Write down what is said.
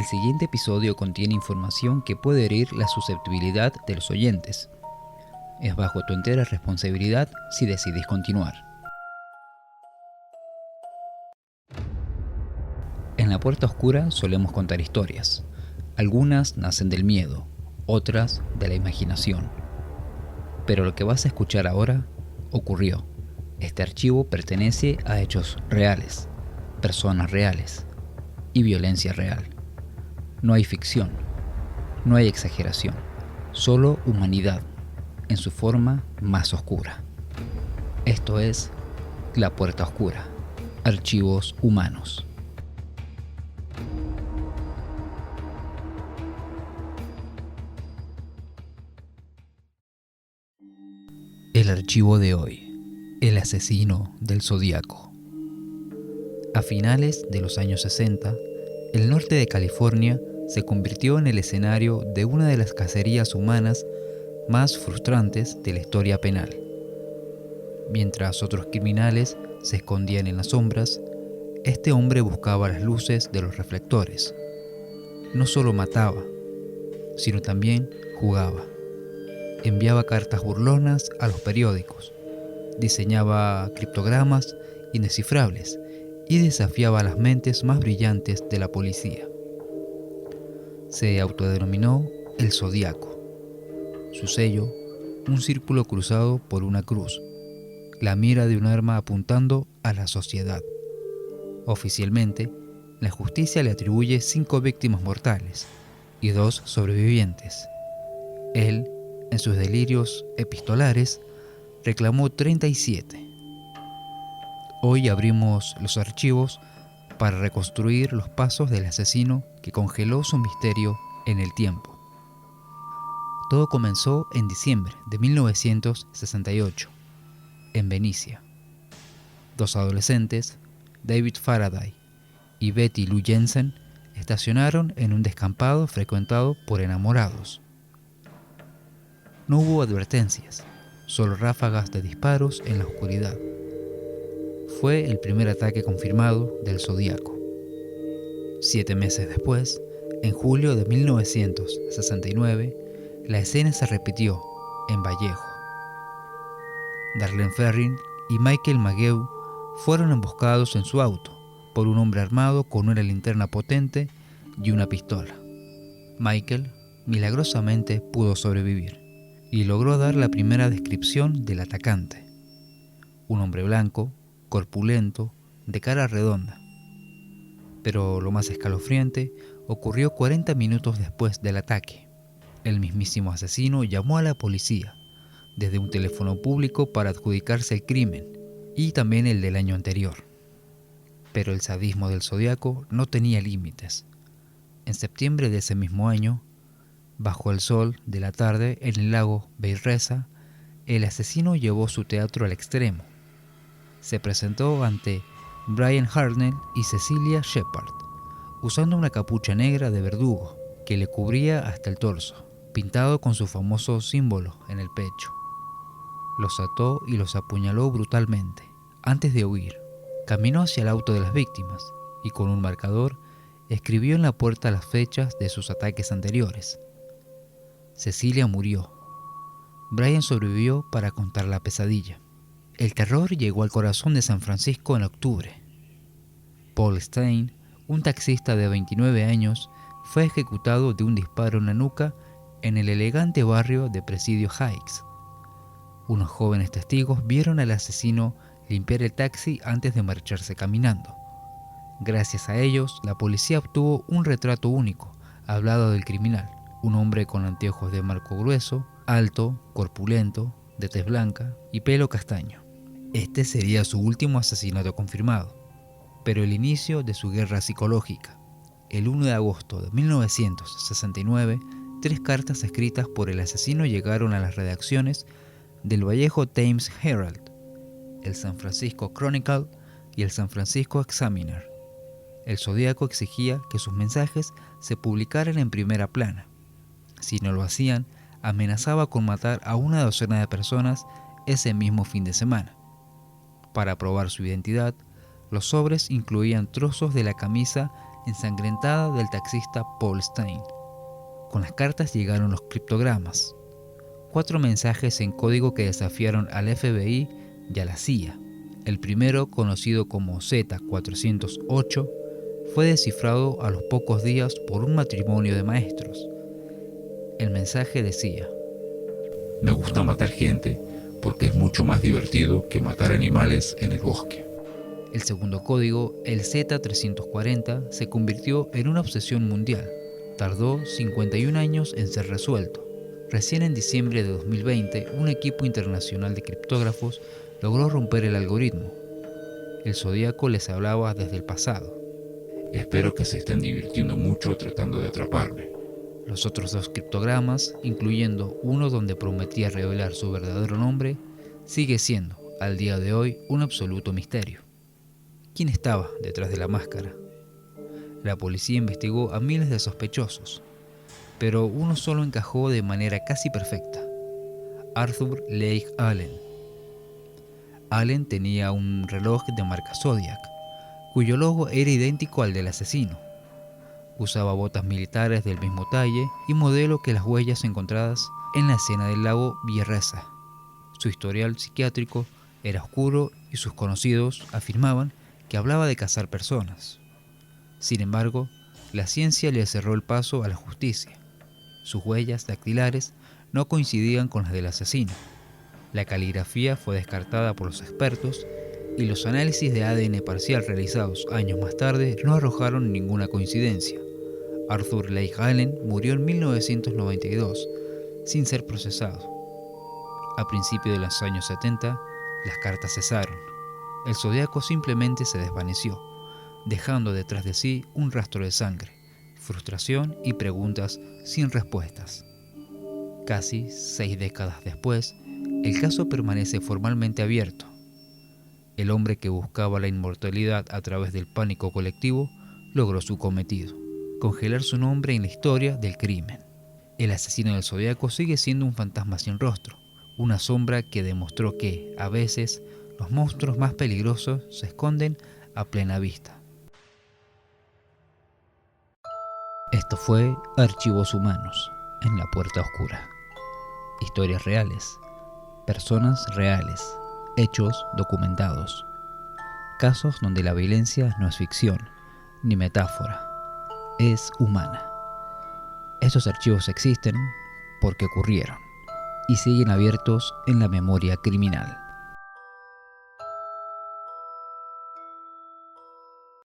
El siguiente episodio contiene información que puede herir la susceptibilidad de los oyentes. Es bajo tu entera responsabilidad si decides continuar. En La Puerta Oscura solemos contar historias. Algunas nacen del miedo, otras de la imaginación. Pero lo que vas a escuchar ahora ocurrió. Este archivo pertenece a hechos reales, personas reales y violencia real. No hay ficción, no hay exageración, solo humanidad en su forma más oscura. Esto es La Puerta Oscura, archivos humanos. El archivo de hoy, el asesino del Zodíaco. A finales de los años 60, el norte de California se convirtió en el escenario de una de las cacerías humanas más frustrantes de la historia penal. Mientras otros criminales se escondían en las sombras, este hombre buscaba las luces de los reflectores. No solo mataba, sino también jugaba. Enviaba cartas burlonas a los periódicos, diseñaba criptogramas indescifrables y desafiaba a las mentes más brillantes de la policía. Se autodenominó el Zodíaco. Su sello, un círculo cruzado por una cruz, la mira de un arma apuntando a la sociedad. Oficialmente, la justicia le atribuye 5 víctimas mortales y 2 sobrevivientes. Él, en sus delirios epistolares, reclamó 37. Hoy abrimos los archivos para reconstruir los pasos del asesino que congeló su misterio en el tiempo. Todo comenzó en diciembre de 1968, en Venecia. 2 adolescentes, David Faraday y Betty Lou Jensen, estacionaron en un descampado frecuentado por enamorados. No hubo advertencias, solo ráfagas de disparos en la oscuridad. Fue el primer ataque confirmado del Zodíaco. 7 meses después, en julio de 1969, la escena se repitió en Vallejo. Darlene Ferrin y Michael McGeough fueron emboscados en su auto por un hombre armado con una linterna potente y una pistola. Michael milagrosamente pudo sobrevivir y logró dar la primera descripción del atacante. Un hombre blanco, corpulento, de cara redonda. Pero lo más escalofriante ocurrió 40 minutos después del ataque. El mismísimo asesino llamó a la policía desde un teléfono público para adjudicarse el crimen y también el del año anterior. Pero el sadismo del Zodíaco no tenía límites. En septiembre de ese mismo año, bajo el sol de la tarde en el lago Beirreza, el asesino llevó su teatro al extremo. Se presentó ante Brian Hartnell y Cecilia Shepard, usando una capucha negra de verdugo que le cubría hasta el torso, pintado con su famoso símbolo en el pecho. Los ató y los apuñaló brutalmente. Antes de huir, caminó hacia el auto de las víctimas y con un marcador escribió en la puerta las fechas de sus ataques anteriores. Cecilia murió. Brian sobrevivió para contar la pesadilla. El terror llegó al corazón de San Francisco en octubre. Paul Stein, un taxista de 29 años, fue ejecutado de un disparo en la nuca en el elegante barrio de Presidio Heights. Unos jóvenes testigos vieron al asesino limpiar el taxi antes de marcharse caminando. Gracias a ellos, la policía obtuvo un retrato único, hablado del criminal. Un hombre con anteojos de marco grueso, alto, corpulento, de tez blanca y pelo castaño. Este sería su último asesinato confirmado, pero el inicio de su guerra psicológica. El 1 de agosto de 1969, 3 cartas escritas por el asesino llegaron a las redacciones del Vallejo Times Herald, el San Francisco Chronicle y el San Francisco Examiner. El Zodíaco exigía que sus mensajes se publicaran en primera plana. Si no lo hacían, amenazaba con matar a una docena de personas ese mismo fin de semana. Para probar su identidad, los sobres incluían trozos de la camisa ensangrentada del taxista Paul Stein. Con las cartas llegaron los criptogramas, 4 mensajes en código que desafiaron al FBI y a la CIA. El primero, conocido como Z408, fue descifrado a los pocos días por un matrimonio de maestros. El mensaje decía: me gusta matar gente porque es mucho más divertido que matar animales en el bosque. El segundo código, el Z340, se convirtió en una obsesión mundial. Tardó 51 años en ser resuelto. Recién en diciembre de 2020, un equipo internacional de criptógrafos logró romper el algoritmo. El Zodíaco les hablaba desde el pasado. Espero que se estén divirtiendo mucho tratando de atraparme. Los otros 2 criptogramas, incluyendo uno donde prometía revelar su verdadero nombre, sigue siendo, al día de hoy, un absoluto misterio. ¿Quién estaba detrás de la máscara? La policía investigó a miles de sospechosos, pero uno solo encajó de manera casi perfecta: Arthur Leigh Allen. Allen tenía un reloj de marca Zodiac, cuyo logo era idéntico al del asesino. Usaba botas militares del mismo talle y modelo que las huellas encontradas en la escena del lago Biarritz. Su historial psiquiátrico era oscuro y sus conocidos afirmaban que hablaba de cazar personas. Sin embargo, la ciencia le cerró el paso a la justicia. Sus huellas dactilares no coincidían con las del asesino. La caligrafía fue descartada por los expertos y los análisis de ADN parcial realizados años más tarde no arrojaron ninguna coincidencia. Arthur Leigh Allen murió en 1992, sin ser procesado. A principios de los años 70, las cartas cesaron. El Zodíaco simplemente se desvaneció, dejando detrás de sí un rastro de sangre, frustración y preguntas sin respuestas. Casi 6 décadas después, el caso permanece formalmente abierto. El hombre que buscaba la inmortalidad a través del pánico colectivo logró su cometido: congelar su nombre en la historia del crimen. El asesino del Zodíaco sigue siendo un fantasma sin rostro, una sombra que demostró que, a veces, los monstruos más peligrosos se esconden a plena vista. Esto fue Archivos Humanos, en la Puerta Oscura. Historias reales, personas reales, hechos documentados. Casos donde la violencia no es ficción, ni metáfora, es humana. Estos archivos existen porque ocurrieron y siguen abiertos en la memoria criminal.